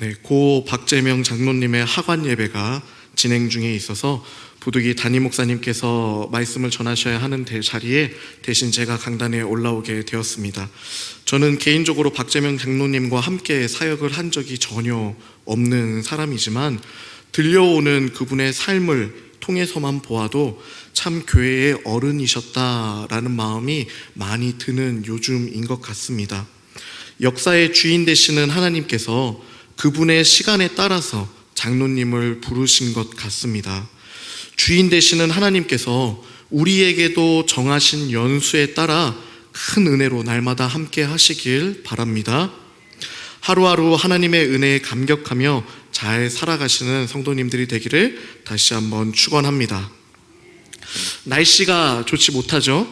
네, 고 박재명 장로님의 하관 예배가 진행 중에 있어서 부득이 담임 목사님께서 말씀을 전하셔야 하는 자리에 대신 제가 강단에 올라오게 되었습니다. 저는 개인적으로 박재명 장로님과 함께 사역을 한 적이 전혀 없는 사람이지만 들려오는 그분의 삶을 통해서만 보아도 참 교회의 어른이셨다라는 마음이 많이 드는 요즘인 것 같습니다. 역사의 주인 되시는 하나님께서 그분의 시간에 따라서 장로님을 부르신 것 같습니다. 주인 되시는 하나님께서 우리에게도 정하신 연수에 따라 큰 은혜로 날마다 함께 하시길 바랍니다. 하루하루 하나님의 은혜에 감격하며 잘 살아가시는 성도님들이 되기를 다시 한번 축원합니다. 날씨가 좋지 못하죠?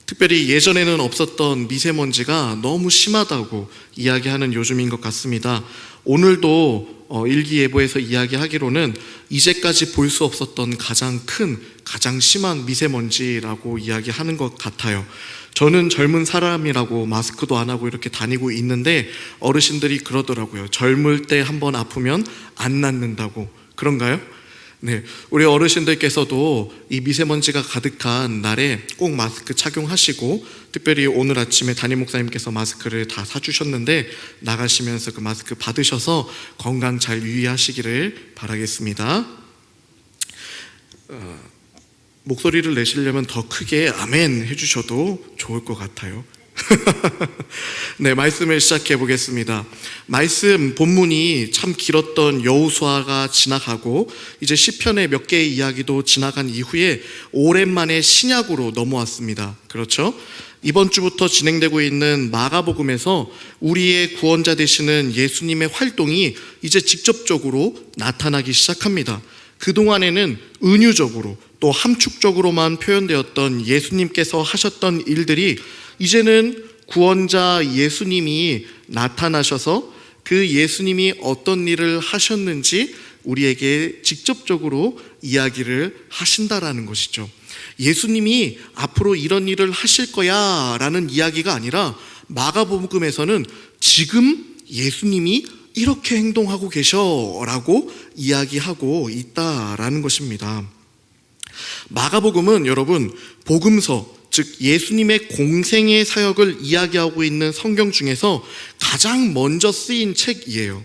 특별히 예전에는 없었던 미세먼지가 너무 심하다고 이야기하는 요즘인 것 같습니다. 오늘도 일기예보에서 이야기하기로는 이제까지 볼 수 없었던 가장 심한 미세먼지라고 이야기하는 것 같아요. 저는 젊은 사람이라고 마스크도 안 하고 이렇게 다니고 있는데 어르신들이 그러더라고요. 젊을 때 한번 아프면 안 낫는다고. 그런가요? 네, 우리 어르신들께서도 이 미세먼지가 가득한 날에 꼭 마스크 착용하시고, 특별히 오늘 아침에 담임 목사님께서 마스크를 다 사주셨는데 나가시면서 그 마스크 받으셔서 건강 잘 유의하시기를 바라겠습니다. 목소리를 내시려면 더 크게 아멘 해주셔도 좋을 것 같아요. 네, 말씀을 시작해 보겠습니다. 말씀 본문이 참 길었던 여호수아가 지나가고 이제 시편의 몇 개의 이야기도 지나간 이후에 오랜만에 신약으로 넘어왔습니다. 그렇죠? 이번 주부터 진행되고 있는 마가복음에서 우리의 구원자 되시는 예수님의 활동이 이제 직접적으로 나타나기 시작합니다. 그동안에는 은유적으로 또 함축적으로만 표현되었던 예수님께서 하셨던 일들이 이제는 구원자 예수님이 나타나셔서 그 예수님이 어떤 일을 하셨는지 우리에게 직접적으로 이야기를 하신다라는 것이죠. 예수님이 앞으로 이런 일을 하실 거야 라는 이야기가 아니라 마가복음에서는 지금 예수님이 이렇게 행동하고 계셔 라고 이야기하고 있다라는 것입니다. 마가복음은 여러분 복음서, 즉 예수님의 공생의 사역을 이야기하고 있는 성경 중에서 가장 먼저 쓰인 책이에요.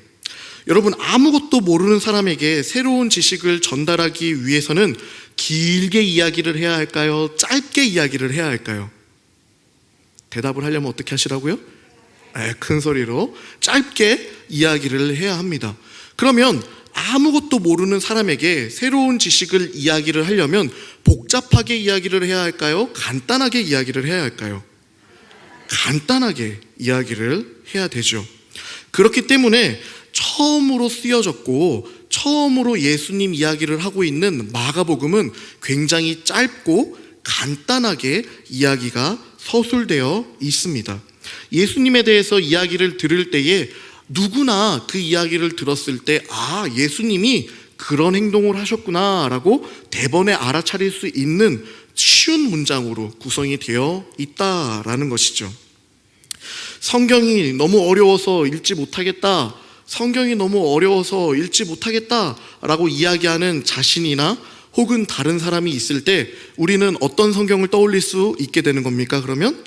여러분, 아무것도 모르는 사람에게 새로운 지식을 전달하기 위해서는 길게 이야기를 해야 할까요? 짧게 이야기를 해야 할까요? 대답을 하려면 어떻게 하시라고요? 큰 소리로 짧게 이야기를 해야 합니다. 그러면 아무것도 모르는 사람에게 새로운 지식을 이야기를 하려면 복잡하게 이야기를 해야 할까요? 간단하게 이야기를 해야 할까요? 간단하게 이야기를 해야 되죠. 그렇기 때문에 처음으로 쓰여졌고 처음으로 예수님 이야기를 하고 있는 마가복음은 굉장히 짧고 간단하게 이야기가 서술되어 있습니다. 예수님에 대해서 이야기를 들을 때에 누구나 그 이야기를 들었을 때 예수님이 그런 행동을 하셨구나 라고 대번에 알아차릴 수 있는 쉬운 문장으로 구성이 되어 있다라는 것이죠. 성경이 너무 어려워서 읽지 못하겠다, 성경이 너무 어려워서 읽지 못하겠다 라고 이야기하는 자신이나 혹은 다른 사람이 있을 때 우리는 어떤 성경을 떠올릴 수 있게 되는 겁니까? 그러면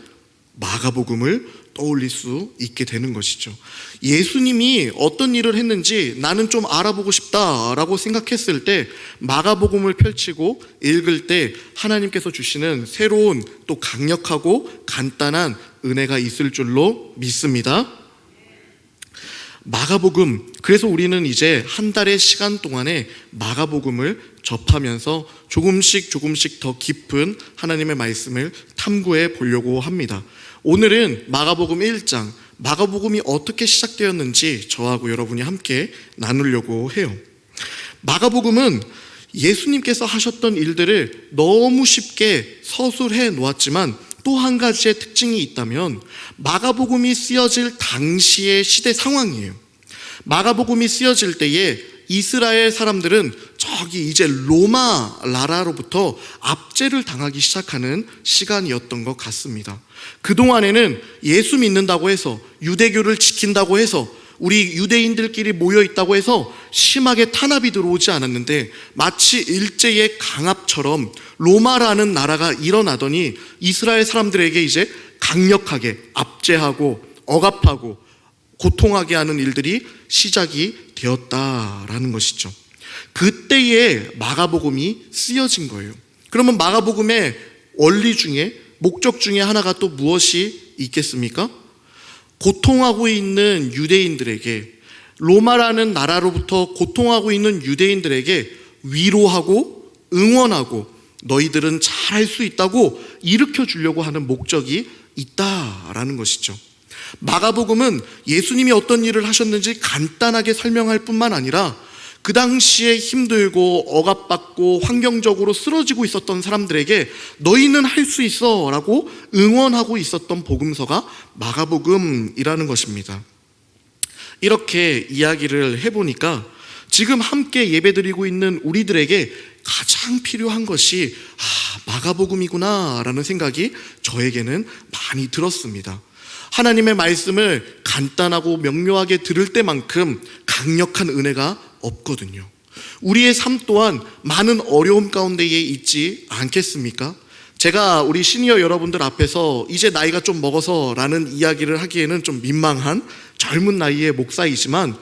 마가복음을 떠올릴 수 있게 되는 것이죠. 예수님이 어떤 일을 했는지 나는 좀 알아보고 싶다라고 생각했을 때 마가복음을 펼치고 읽을 때 하나님께서 주시는 새로운 또 강력하고 간단한 은혜가 있을 줄로 믿습니다. 마가복음, 그래서 우리는 이제 한 달의 시간 동안에 마가복음을 접하면서 조금씩 더 깊은 하나님의 말씀을 탐구해 보려고 합니다. 오늘은 마가복음 1장, 마가복음이 어떻게 시작되었는지 저하고 여러분이 함께 나누려고 해요. 마가복음은 예수님께서 하셨던 일들을 너무 쉽게 서술해 놓았지만 또 한 가지의 특징이 있다면 마가복음이 쓰여질 당시의 시대 상황이에요. 마가복음이 쓰여질 때에 이스라엘 사람들은 저기 이제 로마 나라로부터 압제를 당하기 시작하는 시간이었던 것 같습니다. 그동안에는 예수 믿는다고 해서, 유대교를 지킨다고 해서 우리 유대인들끼리 모여 있다고 해서 심하게 탄압이 들어오지 않았는데 마치 일제의 강압처럼 로마라는 나라가 일어나더니 이스라엘 사람들에게 이제 강력하게 압제하고 억압하고 고통하게 하는 일들이 시작이 되었다라는 것이죠. 그때에 마가복음이 쓰여진 거예요. 그러면 마가복음의 원리 중에, 목적 중에 하나가 또 무엇이 있겠습니까? 고통하고 있는 유대인들에게, 로마라는 나라로부터 고통하고 있는 유대인들에게 위로하고 응원하고 너희들은 잘할 수 있다고 일으켜 주려고 하는 목적이 있다라는 것이죠. 마가복음은 예수님이 어떤 일을 하셨는지 간단하게 설명할 뿐만 아니라 그 당시에 힘들고 억압받고 환경적으로 쓰러지고 있었던 사람들에게 너희는 할 수 있어 라고 응원하고 있었던 복음서가 마가복음이라는 것입니다. 이렇게 이야기를 해보니까 지금 함께 예배드리고 있는 우리들에게 가장 필요한 것이 마가복음이구나 라는 생각이 저에게는 많이 들었습니다. 하나님의 말씀을 간단하고 명료하게 들을 때만큼 강력한 은혜가 없거든요. 우리의 삶 또한 많은 어려움 가운데에 있지 않겠습니까? 제가 우리 시니어 여러분들 앞에서 이제 나이가 좀 먹어서 라는 이야기를 하기에는 좀 민망한 젊은 나이의 목사이지만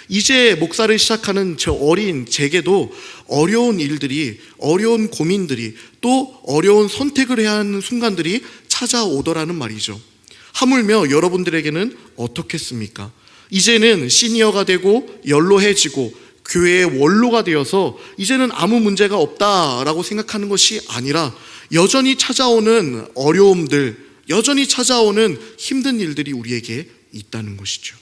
이제 목사를 시작하는 저 어린 제게도 어려운 일들이, 어려운 고민들이, 또 어려운 선택을 해야 하는 순간들이 찾아오더라는 말이죠. 하물며 여러분들에게는 어떻겠습니까? 이제는 시니어가 되고 연로해지고 교회의 원로가 되어서 이제는 아무 문제가 없다라고 생각하는 것이 아니라 여전히 찾아오는 어려움들, 여전히 찾아오는 힘든 일들이 우리에게 있다는 것이죠.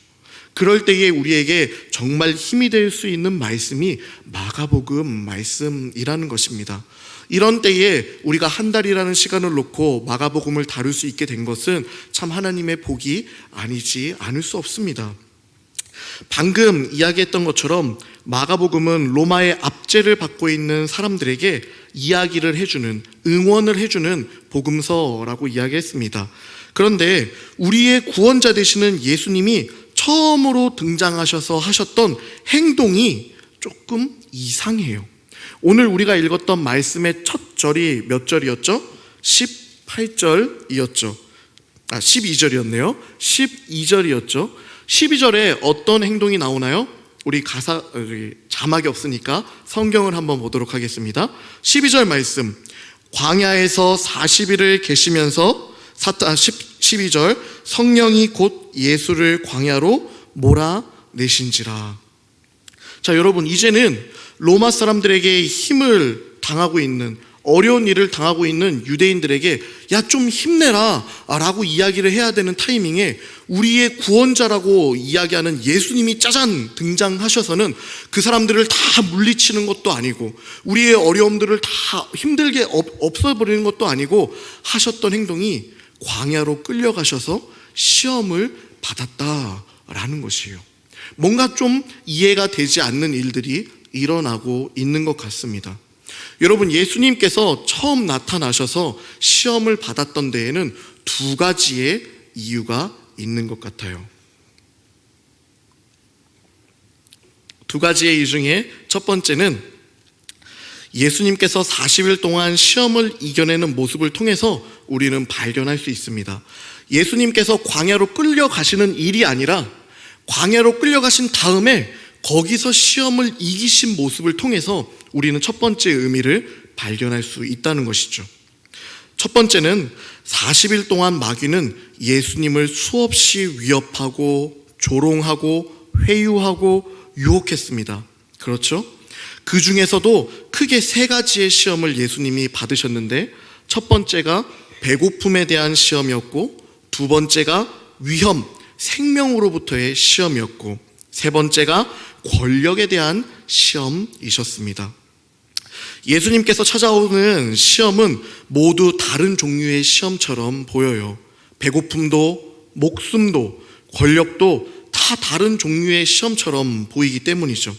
그럴 때에 우리에게 정말 힘이 될 수 있는 말씀이 마가복음 말씀이라는 것입니다. 이런 때에 우리가 한 달이라는 시간을 놓고 마가복음을 다룰 수 있게 된 것은 참 하나님의 복이 아니지 않을 수 없습니다. 방금 이야기했던 것처럼 마가복음은 로마의 압제를 받고 있는 사람들에게 이야기를 해주는, 응원을 해주는 복음서라고 이야기했습니다. 그런데 우리의 구원자 되시는 예수님이 처음으로 등장하셔서 하셨던 행동이 조금 이상해요. 오늘 우리가 읽었던 말씀의 첫 절이 몇 절이었죠? 18절이었죠. 12절이었네요. 12절이었죠. 12절에 어떤 행동이 나오나요? 우리 자막이 없으니까 성경을 한번 보도록 하겠습니다. 12절 말씀, 광야에서 40일을 계시면서 12절, 성령이 곧 예수를 광야로 몰아내신지라. 자, 여러분, 이제는 로마 사람들에게 힘을 당하고 있는, 어려운 일을 당하고 있는 유대인들에게 야, 좀 힘내라 라고 이야기를 해야 되는 타이밍에 우리의 구원자라고 이야기하는 예수님이 짜잔 등장하셔서는 그 사람들을 다 물리치는 것도 아니고 우리의 어려움들을 다 힘들게 없애버리는 것도 아니고 하셨던 행동이 광야로 끌려가셔서 시험을 받았다라는 것이에요. 뭔가 좀 이해가 되지 않는 일들이 일어나고 있는 것 같습니다. 여러분, 예수님께서 처음 나타나셔서 시험을 받았던 데에는 두 가지의 이유가 있는 것 같아요. 두 가지의 이유 중에 첫 번째는 예수님께서 40일 동안 시험을 이겨내는 모습을 통해서 우리는 발견할 수 있습니다. 예수님께서 광야로 끌려가시는 일이 아니라 광야로 끌려가신 다음에 거기서 시험을 이기신 모습을 통해서 우리는 첫 번째 의미를 발견할 수 있다는 것이죠. 첫 번째는 40일 동안 마귀는 예수님을 수없이 위협하고 조롱하고 회유하고 유혹했습니다. 그렇죠? 그 중에서도 크게 세 가지의 시험을 예수님이 받으셨는데 첫 번째가 배고픔에 대한 시험이었고, 두 번째가 위험, 생명으로부터의 시험이었고, 세 번째가 권력에 대한 시험이셨습니다. 예수님께서 찾아오는 시험은 모두 다른 종류의 시험처럼 보여요. 배고픔도, 목숨도, 권력도 다 다른 종류의 시험처럼 보이기 때문이죠.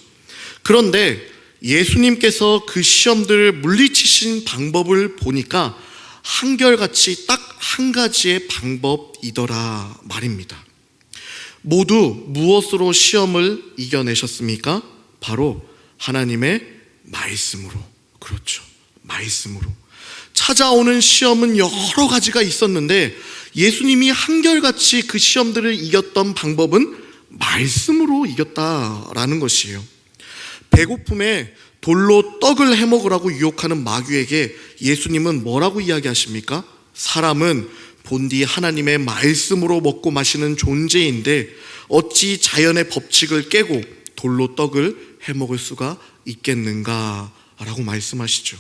그런데 예수님께서 그 시험들을 물리치신 방법을 보니까 한결같이 딱 한 가지의 방법이더라 말입니다. 모두 무엇으로 시험을 이겨내셨습니까? 바로 하나님의 말씀으로. 그렇죠. 말씀으로. 찾아오는 시험은 여러 가지가 있었는데 예수님이 한결같이 그 시험들을 이겼던 방법은 말씀으로 이겼다라는 것이에요. 배고픔에 돌로 떡을 해먹으라고 유혹하는 마귀에게 예수님은 뭐라고 이야기하십니까? 사람은 본디 하나님의 말씀으로 먹고 마시는 존재인데 어찌 자연의 법칙을 깨고 돌로 떡을 해먹을 수가 있겠는가? 라고 말씀하시죠.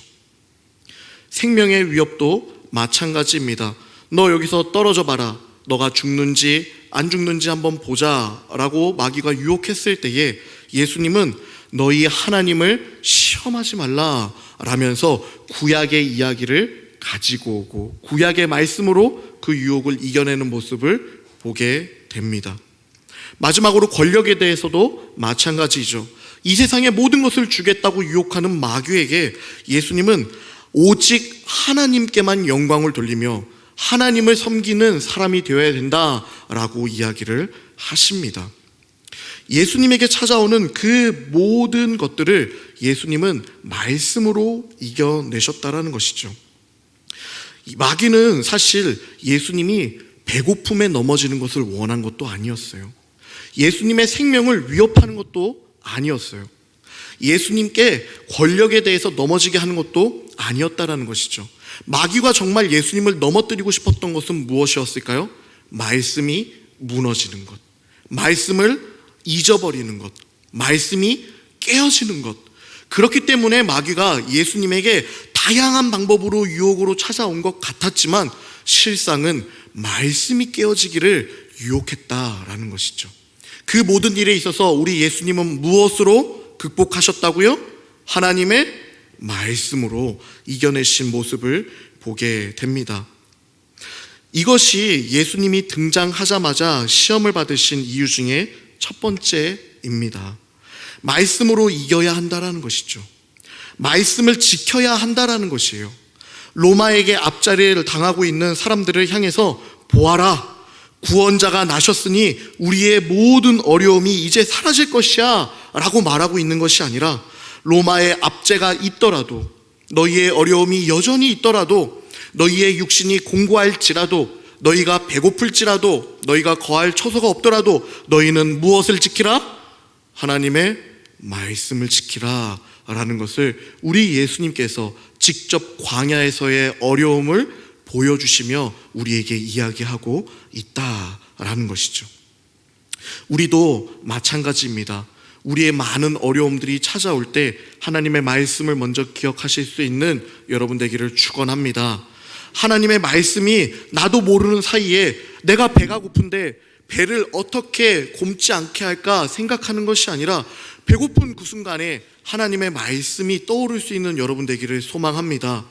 생명의 위협도 마찬가지입니다. 너 여기서 떨어져 봐라. 너가 죽는지 안 죽는지 한번 보자 라고 마귀가 유혹했을 때에 예수님은 너희 하나님을 시험하지 말라 라면서 구약의 이야기를 가지고 오고 구약의 말씀으로 그 유혹을 이겨내는 모습을 보게 됩니다. 마지막으로 권력에 대해서도 마찬가지죠. 이 세상의 모든 것을 주겠다고 유혹하는 마귀에게 예수님은 오직 하나님께만 영광을 돌리며 하나님을 섬기는 사람이 되어야 된다라고 이야기를 하십니다. 예수님에게 찾아오는 그 모든 것들을 예수님은 말씀으로 이겨내셨다라는 것이죠. 마귀는 사실 예수님이 배고픔에 넘어지는 것을 원한 것도 아니었어요. 예수님의 생명을 위협하는 것도 아니었어요. 예수님께 권력에 대해서 넘어지게 하는 것도 아니었다라는 것이죠. 마귀가 정말 예수님을 넘어뜨리고 싶었던 것은 무엇이었을까요? 말씀이 무너지는 것, 말씀을 잊어버리는 것, 말씀이 깨어지는 것. 그렇기 때문에 마귀가 예수님에게 다양한 방법으로 유혹으로 찾아온 것 같았지만 실상은 말씀이 깨어지기를 유혹했다라는 것이죠. 그 모든 일에 있어서 우리 예수님은 무엇으로 극복하셨다고요? 하나님의 말씀으로 이겨내신 모습을 보게 됩니다. 이것이 예수님이 등장하자마자 시험을 받으신 이유 중에 첫 번째입니다. 말씀으로 이겨야 한다라는 것이죠. 말씀을 지켜야 한다라는 것이에요. 로마에게 앞자리를 당하고 있는 사람들을 향해서 보아라, 구원자가 나셨으니 우리의 모든 어려움이 이제 사라질 것이야 라고 말하고 있는 것이 아니라 로마의 압제가 있더라도, 너희의 어려움이 여전히 있더라도, 너희의 육신이 공고할지라도, 너희가 배고플지라도, 너희가 거할 처소가 없더라도 너희는 무엇을 지키라? 하나님의 말씀을 지키라 라는 것을 우리 예수님께서 직접 광야에서의 어려움을 보여주시며 우리에게 이야기하고 있다라는 것이죠. 우리도 마찬가지입니다. 우리의 많은 어려움들이 찾아올 때 하나님의 말씀을 먼저 기억하실 수 있는 여러분 되기를 축원합니다. 하나님의 말씀이 나도 모르는 사이에 내가 배가 고픈데 배를 어떻게 곪지 않게 할까 생각하는 것이 아니라 배고픈 그 순간에 하나님의 말씀이 떠오를 수 있는 여러분 되기를 소망합니다.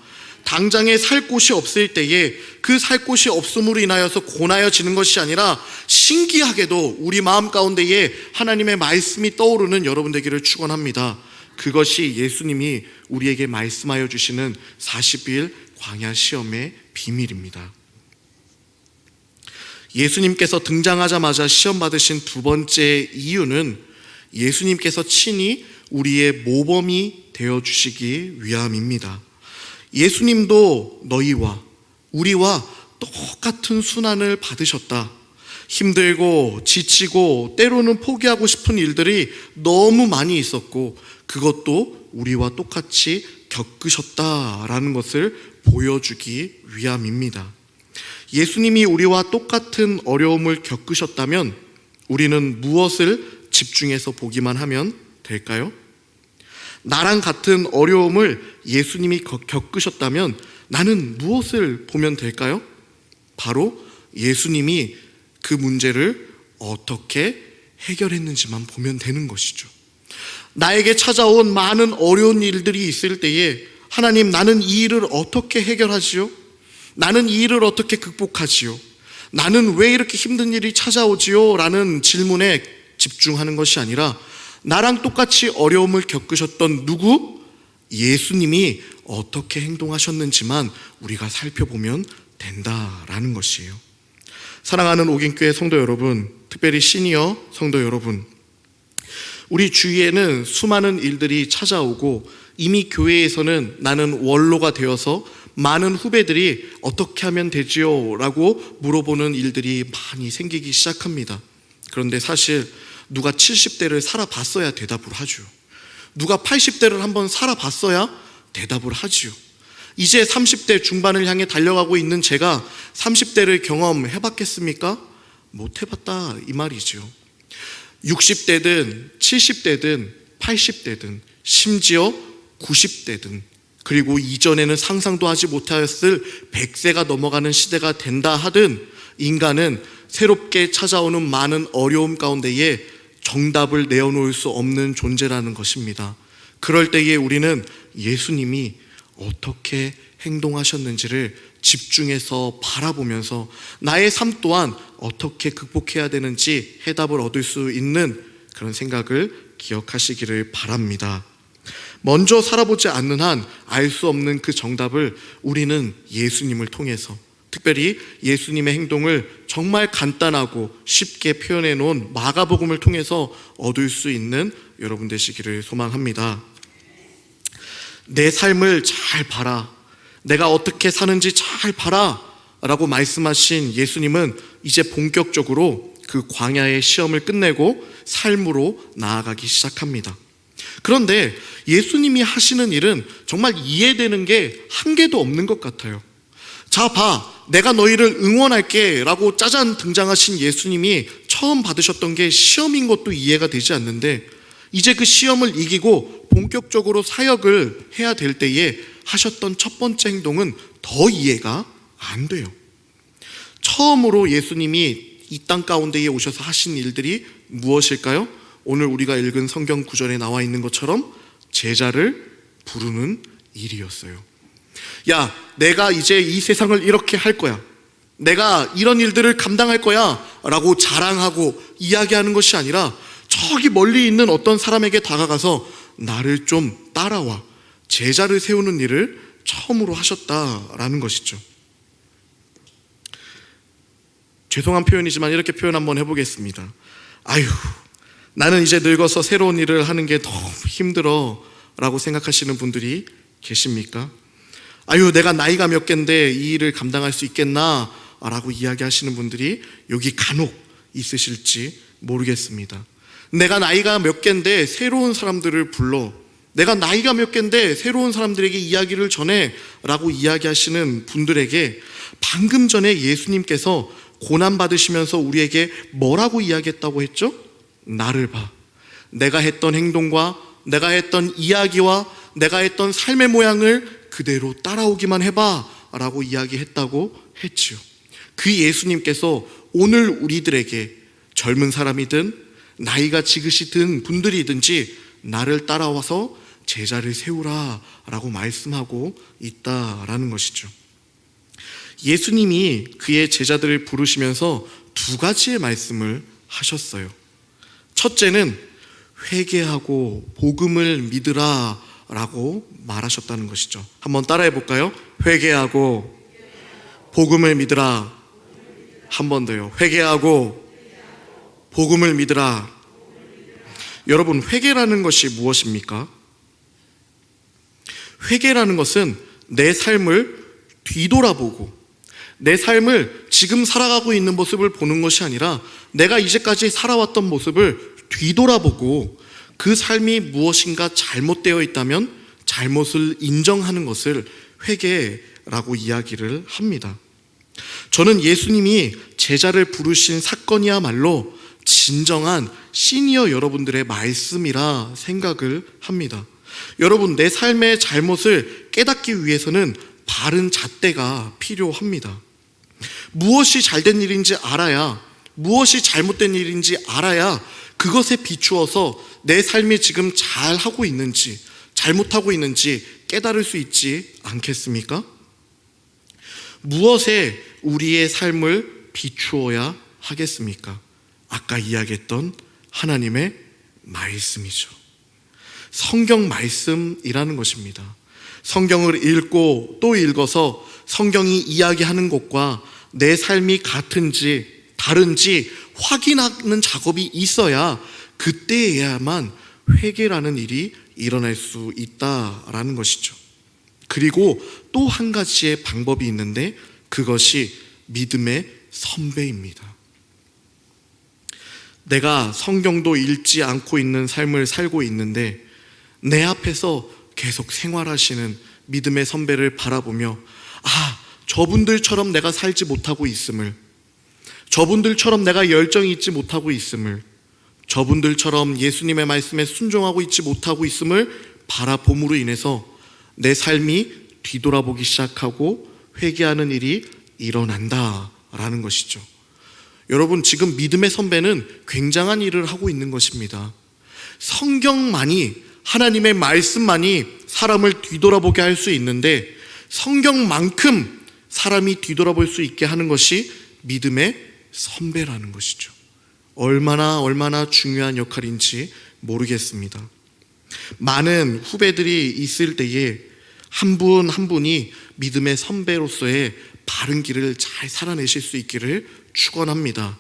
당장에 살 곳이 없을 때에 그 살 곳이 없음으로 인하여서 고나여지는 것이 아니라 신기하게도 우리 마음 가운데에 하나님의 말씀이 떠오르는 여러분 되기를 축원합니다. 그것이 예수님이 우리에게 말씀하여 주시는 40일 광야 시험의 비밀입니다. 예수님께서 등장하자마자 시험 받으신 두 번째 이유는 예수님께서 친히 우리의 모범이 되어주시기 위함입니다. 예수님도 너희와 우리와 똑같은 순환을 받으셨다. 힘들고 지치고 때로는 포기하고 싶은 일들이 너무 많이 있었고 그것도 우리와 똑같이 겪으셨다라는 것을 보여주기 위함입니다. 예수님이 우리와 똑같은 어려움을 겪으셨다면 우리는 무엇을 집중해서 보기만 하면 될까요? 나랑 같은 어려움을 예수님이 겪으셨다면 나는 무엇을 보면 될까요? 바로 예수님이 그 문제를 어떻게 해결했는지만 보면 되는 것이죠. 나에게 찾아온 많은 어려운 일들이 있을 때에 하나님, 나는 이 일을 어떻게 해결하지요? 나는 이 일을 어떻게 극복하지요? 나는 왜 이렇게 힘든 일이 찾아오지요? 라는 질문에 집중하는 것이 아니라 나랑 똑같이 어려움을 겪으셨던 누구? 예수님이 어떻게 행동하셨는지만 우리가 살펴보면 된다라는 것이에요. 사랑하는 오긴교회 성도 여러분, 특별히 시니어 성도 여러분, 우리 주위에는 수많은 일들이 찾아오고 이미 교회에서는 나는 원로가 되어서 많은 후배들이 어떻게 하면 되지요? 라고 물어보는 일들이 많이 생기기 시작합니다. 그런데 사실 누가 70대를 살아봤어야 대답을 하죠. 누가 80대를 한번 살아봤어야 대답을 하지요. 이제 30대 중반을 향해 달려가고 있는 제가 30대를 경험해봤겠습니까? 못 해봤다 이 말이죠. 60대든 70대든 80대든 심지어 90대든 그리고 이전에는 상상도 하지 못하였을 100세가 넘어가는 시대가 된다 하든 인간은 새롭게 찾아오는 많은 어려움 가운데에 정답을 내어놓을 수 없는 존재라는 것입니다. 그럴 때에 우리는 예수님이 어떻게 행동하셨는지를 집중해서 바라보면서 나의 삶 또한 어떻게 극복해야 되는지 해답을 얻을 수 있는 그런 생각을 기억하시기를 바랍니다. 먼저 살아보지 않는 한 알 수 없는 그 정답을 우리는 예수님을 통해서, 특별히 예수님의 행동을 정말 간단하고 쉽게 표현해 놓은 마가복음을 통해서 얻을 수 있는 여러분 되시기를 소망합니다. 내 삶을 잘 봐라, 내가 어떻게 사는지 잘 봐라 라고 말씀하신 예수님은 이제 본격적으로 그 광야의 시험을 끝내고 삶으로 나아가기 시작합니다. 그런데 예수님이 하시는 일은 정말 이해되는 게 한 개도 없는 것 같아요. 자, 봐, 내가 너희를 응원할게 라고 짜잔 등장하신 예수님이 처음 받으셨던 게 시험인 것도 이해가 되지 않는데, 이제 그 시험을 이기고 본격적으로 사역을 해야 될 때에 하셨던 첫 번째 행동은 더 이해가 안 돼요. 처음으로 예수님이 이 땅 가운데에 오셔서 하신 일들이 무엇일까요? 오늘 우리가 읽은 성경 구절에 나와 있는 것처럼 제자를 부르는 일이었어요. 야, 내가 이제 이 세상을 이렇게 할 거야, 내가 이런 일들을 감당할 거야 라고 자랑하고 이야기하는 것이 아니라 저기 멀리 있는 어떤 사람에게 다가가서 나를 좀 따라와, 제자를 세우는 일을 처음으로 하셨다라는 것이죠. 죄송한 표현이지만 이렇게 표현 한번 해보겠습니다. 아유, 나는 이제 늙어서 새로운 일을 하는 게 너무 힘들어 라고 생각하시는 분들이 계십니까? 아유, 내가 나이가 몇 갠데 이 일을 감당할 수 있겠나 라고 이야기하시는 분들이 여기 간혹 있으실지 모르겠습니다. 내가 나이가 몇 갠데 새로운 사람들을 불러, 내가 나이가 몇 갠데 새로운 사람들에게 이야기를 전해 라고 이야기하시는 분들에게 방금 전에 예수님께서 고난받으시면서 우리에게 뭐라고 이야기했다고 했죠? 나를 봐, 내가 했던 행동과 내가 했던 이야기와 내가 했던 삶의 모양을 그대로 따라오기만 해봐 라고 이야기했다고 했지요. 그 예수님께서 오늘 우리들에게 젊은 사람이든 나이가 지긋이든 분들이든지 나를 따라와서 제자를 세우라 라고 말씀하고 있다라는 것이죠. 예수님이 그의 제자들을 부르시면서 두 가지의 말씀을 하셨어요. 첫째는 회개하고 복음을 믿으라 라고 말하셨다는 것이죠. 한번 따라해 볼까요? 회개하고 복음을 믿으라. 한 번 더요. 회개하고 복음을 믿으라. 여러분, 회개라는 것이 무엇입니까? 회개라는 것은 내 삶을 뒤돌아보고 내 삶을 지금 살아가고 있는 모습을 보는 것이 아니라 내가 이제까지 살아왔던 모습을 뒤돌아보고 그 삶이 무엇인가 잘못되어 있다면 잘못을 인정하는 것을 회개라고 이야기를 합니다. 저는 예수님이 제자를 부르신 사건이야말로 진정한 시니어 여러분들의 말씀이라 생각을 합니다. 여러분, 내 삶의 잘못을 깨닫기 위해서는 바른 잣대가 필요합니다. 무엇이 잘된 일인지 알아야, 무엇이 잘못된 일인지 알아야 그것에 비추어서 내 삶이 지금 잘하고 있는지 잘못하고 있는지 깨달을 수 있지 않겠습니까? 무엇에 우리의 삶을 비추어야 하겠습니까? 아까 이야기했던 하나님의 말씀이죠. 성경 말씀이라는 것입니다. 성경을 읽고 또 읽어서 성경이 이야기하는 것과 내 삶이 같은지 다른지 확인하는 작업이 있어야 그때에야만 회개라는 일이 일어날 수 있다라는 것이죠. 그리고 또 한 가지의 방법이 있는데 그것이 믿음의 선배입니다. 내가 성경도 읽지 않고 있는 삶을 살고 있는데 내 앞에서 계속 생활하시는 믿음의 선배를 바라보며 저분들처럼 내가 살지 못하고 있음을, 저분들처럼 내가 열정이 있지 못하고 있음을, 저분들처럼 예수님의 말씀에 순종하고 있지 못하고 있음을 바라봄으로 인해서 내 삶이 뒤돌아보기 시작하고 회개하는 일이 일어난다라는 것이죠. 여러분, 지금 믿음의 선배는 굉장한 일을 하고 있는 것입니다. 성경만이, 하나님의 말씀만이 사람을 뒤돌아보게 할 수 있는데 성경만큼 사람이 뒤돌아볼 수 있게 하는 것이 믿음의 선배라는 것이죠. 얼마나 중요한 역할인지 모르겠습니다. 많은 후배들이 있을 때에 한 분 한 분이 믿음의 선배로서의 바른 길을 잘 살아내실 수 있기를 축원합니다.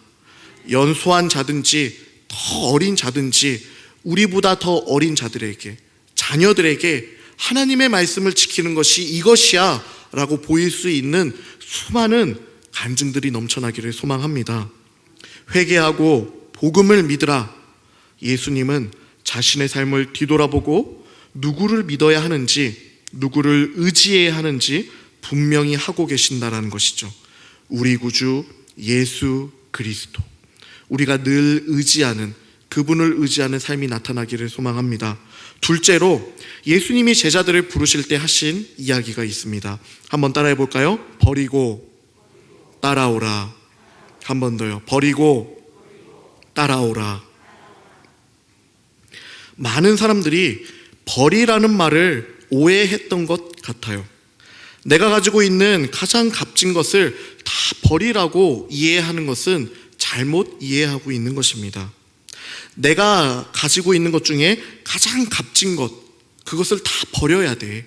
연소한 자든지 더 어린 자든지 우리보다 더 어린 자들에게, 자녀들에게 하나님의 말씀을 지키는 것이 이것이야 라고 보일 수 있는 수많은 간증들이 넘쳐나기를 소망합니다. 회개하고 복음을 믿으라. 예수님은 자신의 삶을 뒤돌아보고 누구를 믿어야 하는지, 누구를 의지해야 하는지 분명히 하고 계신다라는 것이죠. 우리 구주 예수 그리스도, 우리가 늘 의지하는, 그분을 의지하는 삶이 나타나기를 소망합니다. 둘째로 예수님이 제자들을 부르실 때 하신 이야기가 있습니다. 한번 따라해 볼까요? 버리고 따라오라. 한 번 더요. 버리고 따라오라. 많은 사람들이 버리라는 말을 오해했던 것 같아요. 내가 가지고 있는 가장 값진 것을 다 버리라고 이해하는 것은 잘못 이해하고 있는 것입니다. 내가 가지고 있는 것 중에 가장 값진 것, 그것을 다 버려야 돼.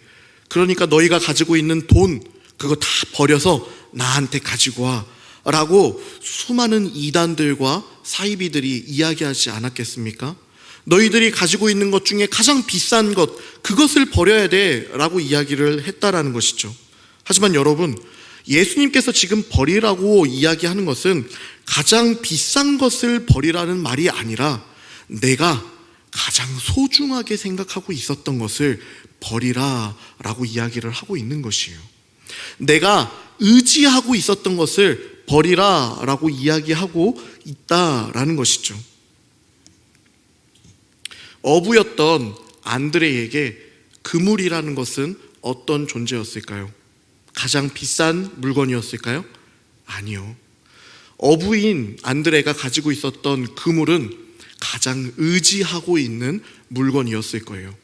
그러니까 너희가 가지고 있는 돈, 그거 다 버려서 나한테 가지고 와 라고 수많은 이단들과 사이비들이 이야기하지 않았겠습니까? 너희들이 가지고 있는 것 중에 가장 비싼 것, 그것을 버려야 돼 라고 이야기를 했다라는 것이죠. 하지만 여러분, 예수님께서 지금 버리라고 이야기하는 것은 가장 비싼 것을 버리라는 말이 아니라 내가 가장 소중하게 생각하고 있었던 것을 버리라 라고 이야기를 하고 있는 것이에요. 내가 의지하고 있었던 것을 버리라 라고 이야기하고 있다라는 것이죠. 어부였던 안드레에게 그물이라는 것은 어떤 존재였을까요? 가장 비싼 물건이었을까요? 아니요. 어부인 안드레가 가지고 있었던 그물은 가장 의지하고 있는 물건이었을 거예요.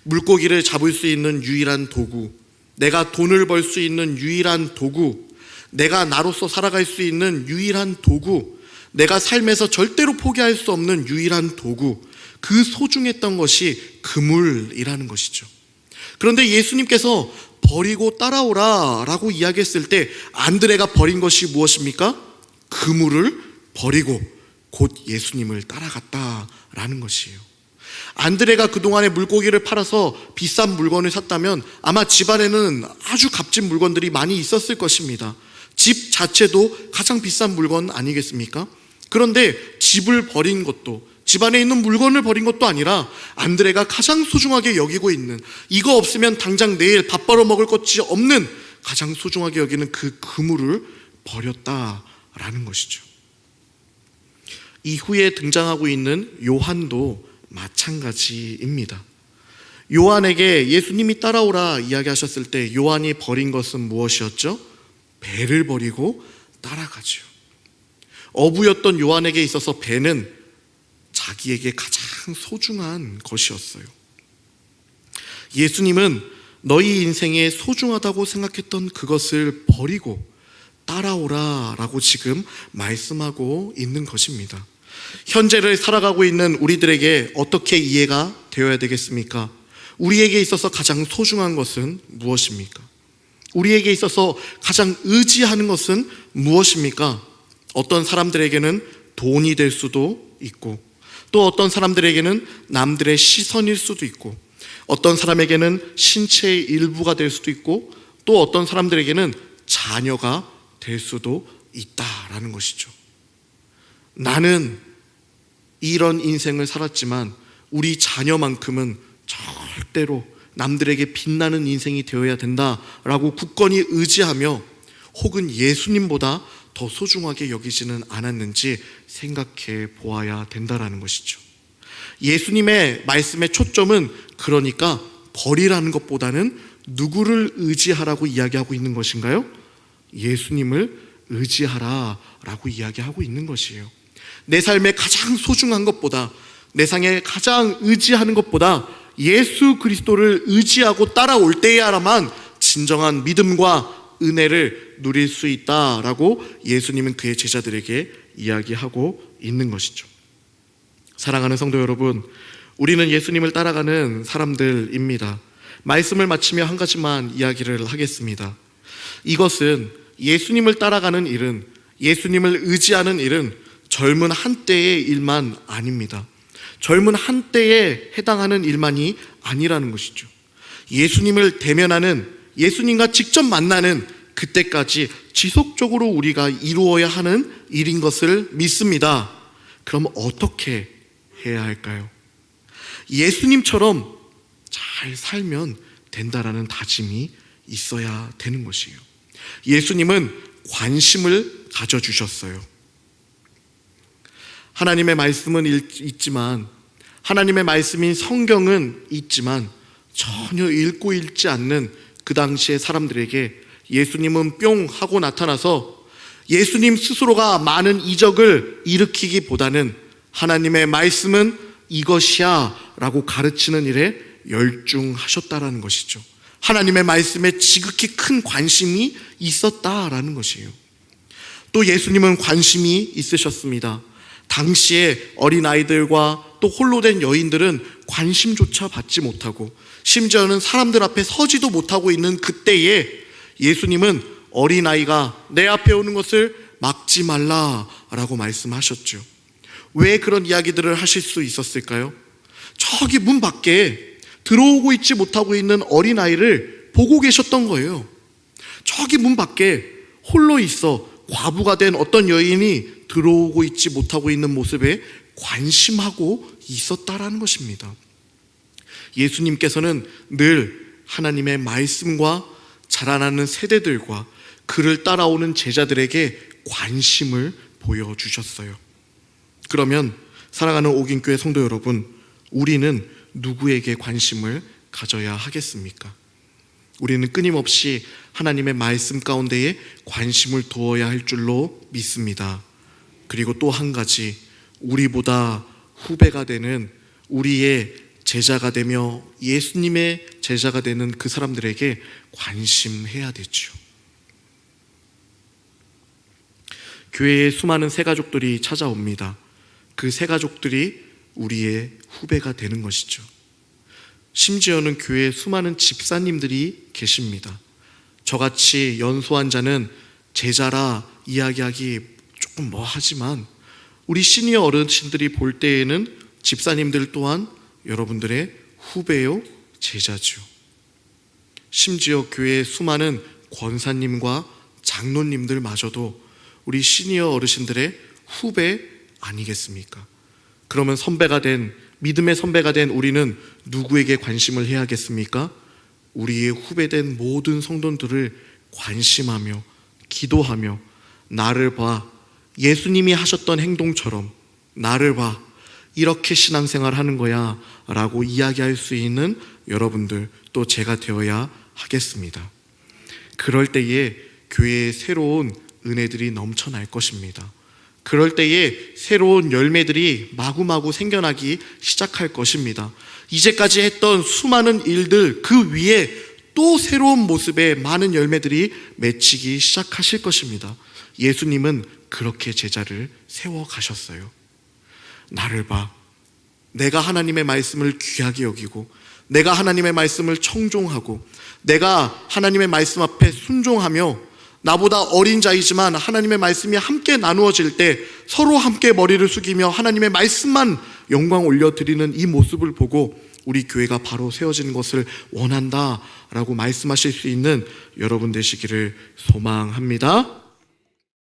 물고기를 잡을 수 있는 유일한 도구, 내가 돈을 벌 수 있는 유일한 도구, 내가 나로서 살아갈 수 있는 유일한 도구, 내가 삶에서 절대로 포기할 수 없는 유일한 도구, 그 소중했던 것이 그물이라는 것이죠. 그런데 예수님께서 버리고 따라오라 라고 이야기했을 때 안드레가 버린 것이 무엇입니까? 그물을 버리고 곧 예수님을 따라갔다라는 것이에요. 안드레가 그동안에 물고기를 팔아서 비싼 물건을 샀다면 아마 집안에는 아주 값진 물건들이 많이 있었을 것입니다. 집 자체도 가장 비싼 물건 아니겠습니까? 그런데 집을 버린 것도, 집안에 있는 물건을 버린 것도 아니라 안드레가 가장 소중하게 여기고 있는, 이거 없으면 당장 내일 밥 벌어 먹을 것이 없는 가장 소중하게 여기는 그 그물을 버렸다라는 것이죠. 이후에 등장하고 있는 요한도 마찬가지입니다. 요한에게 예수님이 따라오라 이야기하셨을 때 요한이 버린 것은 무엇이었죠? 배를 버리고 따라가죠. 어부였던 요한에게 있어서 배는 자기에게 가장 소중한 것이었어요. 예수님은 너희 인생에 소중하다고 생각했던 그것을 버리고 따라오라 라고 지금 말씀하고 있는 것입니다. 현재를 살아가고 있는 우리들에게 어떻게 이해가 되어야 되겠습니까? 우리에게 있어서 가장 소중한 것은 무엇입니까? 우리에게 있어서 가장 의지하는 것은 무엇입니까? 어떤 사람들에게는 돈이 될 수도 있고, 또 어떤 사람들에게는 남들의 시선일 수도 있고, 어떤 사람에게는 신체의 일부가 될 수도 있고, 또 어떤 사람들에게는 자녀가 될 수도 있다라는 것이죠. 나는 이런 인생을 살았지만 우리 자녀만큼은 절대로 남들에게 빛나는 인생이 되어야 된다라고 굳건히 의지하며, 혹은 예수님보다 더 소중하게 여기지는 않았는지 생각해 보아야 된다라는 것이죠. 예수님의 말씀의 초점은 그러니까 벌이라는 것보다는 누구를 의지하라고 이야기하고 있는 것인가요? 예수님을 의지하라라고 이야기하고 있는 것이에요. 내 삶에 가장 소중한 것보다, 내 삶에 가장 의지하는 것보다 예수 그리스도를 의지하고 따라올 때야만 진정한 믿음과 은혜를 누릴 수 있다라고 예수님은 그의 제자들에게 이야기하고 있는 것이죠. 사랑하는 성도 여러분, 우리는 예수님을 따라가는 사람들입니다. 말씀을 마치며 한 가지만 이야기를 하겠습니다. 이것은 예수님을 따라가는 일은, 예수님을 의지하는 일은 젊은 한때의 일만 아닙니다. 젊은 한때에 해당하는 일만이 아니라는 것이죠. 예수님을 대면하는, 예수님과 직접 만나는 그때까지 지속적으로 우리가 이루어야 하는 일인 것을 믿습니다. 그럼 어떻게 해야 할까요? 예수님처럼 잘 살면 된다라는 다짐이 있어야 되는 것이에요. 예수님은 관심을 가져주셨어요. 하나님의 말씀은 있지만, 하나님의 말씀인 성경은 있지만 전혀 읽고 읽지 않는 그 당시의 사람들에게 예수님은 뿅 하고 나타나서 예수님 스스로가 많은 이적을 일으키기보다는 하나님의 말씀은 이것이야 라고 가르치는 일에 열중하셨다라는 것이죠. 하나님의 말씀에 지극히 큰 관심이 있었다라는 것이에요. 또 예수님은 관심이 있으셨습니다. 당시에 어린아이들과 또 홀로 된 여인들은 관심조차 받지 못하고, 심지어는 사람들 앞에 서지도 못하고 있는 그때에 예수님은 어린아이가 내 앞에 오는 것을 막지 말라라고 말씀하셨죠. 왜 그런 이야기들을 하실 수 있었을까요? 저기 문 밖에 들어오고 있지 못하고 있는 어린아이를 보고 계셨던 거예요. 저기 문 밖에 홀로 있어 과부가 된 어떤 여인이 들어오고 있지 못하고 있는 모습에 관심하고 있었다라는 것입니다. 예수님께서는 늘 하나님의 말씀과 자라나는 세대들과 그를 따라오는 제자들에게 관심을 보여주셨어요. 그러면 사랑하는 옥인교회 성도 여러분, 우리는 누구에게 관심을 가져야 하겠습니까? 우리는 끊임없이 하나님의 말씀 가운데에 관심을 두어야 할 줄로 믿습니다. 그리고 또 한 가지, 우리보다 후배가 되는, 우리의 제자가 되며 예수님의 제자가 되는 그 사람들에게 관심해야 되죠. 교회에 수많은 새가족들이 찾아옵니다. 그 새가족들이 우리의 후배가 되는 것이죠. 심지어는 교회에 수많은 집사님들이 계십니다. 저같이 연소한 자는 제자라 이야기하기 조금 뭐하지만, 우리 시니어 어르신들이 볼 때에는 집사님들 또한 여러분들의 후배요, 제자죠. 심지어 교회의 수많은 권사님과 장로님들마저도 우리 시니어 어르신들의 후배 아니겠습니까? 그러면 선배가 된, 믿음의 선배가 된 우리는 누구에게 관심을 해야겠습니까? 우리의 후배된 모든 성도들을 관심하며 기도하며, 나를 봐, 예수님이 하셨던 행동처럼 나를 봐, 이렇게 신앙생활 하는 거야 라고 이야기할 수 있는 여러분들, 또 제가 되어야 하겠습니다. 그럴 때에 교회에 새로운 은혜들이 넘쳐날 것입니다. 그럴 때에 새로운 열매들이 마구마구 생겨나기 시작할 것입니다. 이제까지 했던 수많은 일들 그 위에 또 새로운 모습의 많은 열매들이 맺히기 시작하실 것입니다. 예수님은 그렇게 제자를 세워가셨어요. 나를 봐, 내가 하나님의 말씀을 귀하게 여기고, 내가 하나님의 말씀을 청종하고, 내가 하나님의 말씀 앞에 순종하며 나보다 어린 자이지만 하나님의 말씀이 함께 나누어질 때 서로 함께 머리를 숙이며 하나님의 말씀만 영광 올려드리는 이 모습을 보고 우리 교회가 바로 세워지는 것을 원한다라고 말씀하실 수 있는 여러분 되시기를 소망합니다.